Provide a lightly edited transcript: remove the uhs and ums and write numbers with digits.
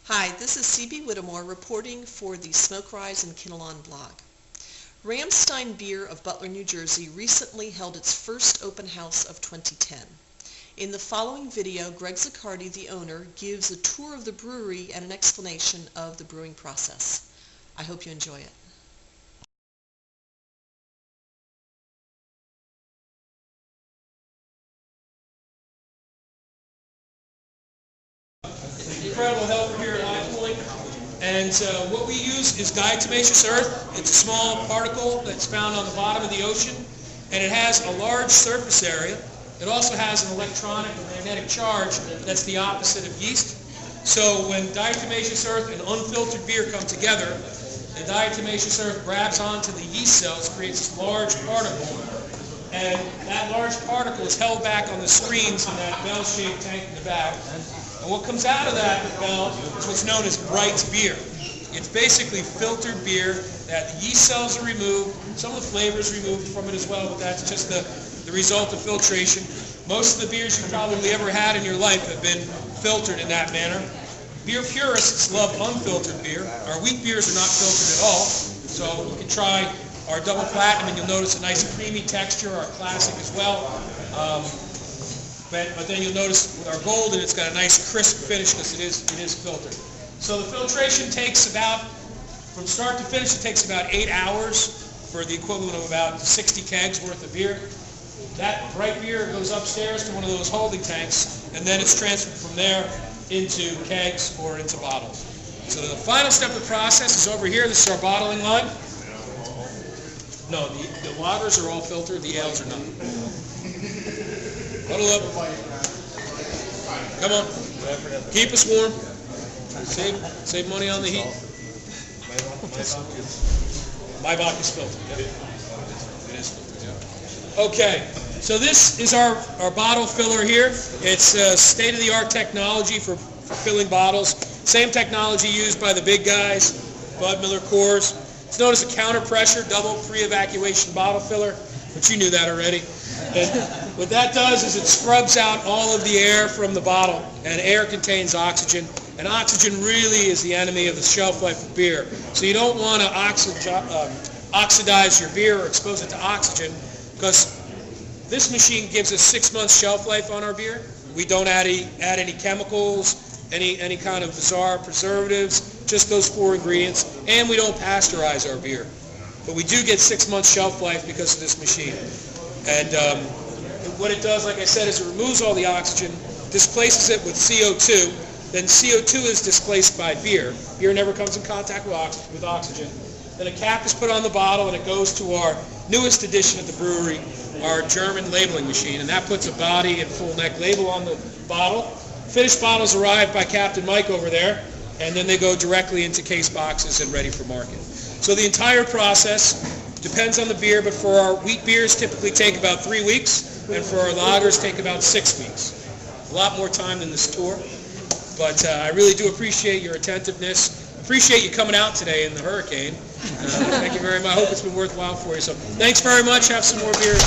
Hi, this is C.B. Whittemore reporting for the Smoke Rise and Kinnelon blog. Ramstein Beer of Butler, New Jersey recently held its first open house of 2010. In the following video, Greg Zaccardi, the owner, gives a tour of the brewery and an explanation of the brewing process. I hope you enjoy it. Incredible helper here at High Point, and what we use is diatomaceous earth. It's a small particle that's found on the bottom of the ocean, and it has a large surface area. It also has an electronic or magnetic charge that's the opposite of yeast. So when diatomaceous earth and unfiltered beer come together, the diatomaceous earth grabs onto the yeast cells, creates this large particle, and that large particle is held back on the screens in that bell-shaped tank in the back. And what comes out of that bell is what's known as bright beer. It's basically filtered beer that the yeast cells are removed, some of the flavors removed from it as well, but that's just the result of filtration. Most of the beers you've probably ever had in your life have been filtered in that manner. Beer purists love unfiltered beer. Our wheat beers are not filtered at all, so you can try our double platinum and you'll notice a nice creamy texture, our classic as well. But then you'll notice with our golden, it's got a nice crisp finish because it is filtered. So the filtration takes about, from start to finish, it takes about 8 hours for the equivalent of about 60 kegs worth of beer. That bright beer goes upstairs to one of those holding tanks, and then it's transferred from there into kegs or into bottles. So the final step of the process is over here. This is our bottling line. No, the lagers are all filtered, the ales are not. Huddle up. Come on. Keep us warm. Save money on the heat. My vodka is filtered. Yep. It is filtered, yeah. Okay. So this is our bottle filler here. It's state-of-the-art technology for filling bottles. Same technology used by the big guys, Bud, Miller, Coors. It's known as a counter-pressure, double pre-evacuation bottle filler, but you knew that already. And what that does is it scrubs out all of the air from the bottle, and air contains oxygen, and oxygen really is the enemy of the shelf life of beer. So you don't want to oxidize your beer or expose it to oxygen, because this machine gives us 6 months shelf life on our beer. We don't add any chemicals, any kind of bizarre preservatives, just those 4 ingredients, and we don't pasteurize our beer. But we do get 6 months shelf life because of this machine. And what it does, like I said, is it removes all the oxygen, displaces it with CO2, then CO2 is displaced by beer. Beer never comes in contact with oxygen. Then a cap is put on the bottle and it goes to our newest addition at the brewery, our German labeling machine, and that puts a body and full neck label on the bottle. Finished bottles arrive by Captain Mike over there, and then they go directly into case boxes and ready for market. So the entire process depends on the beer, but for our wheat beers typically take about 3 weeks, and for our lagers take about 6 weeks. A lot more time than this tour, but I really do appreciate your attentiveness. Appreciate you coming out today in the hurricane. Thank you very much. I hope it's been worthwhile for you. So thanks very much. Have some more beers.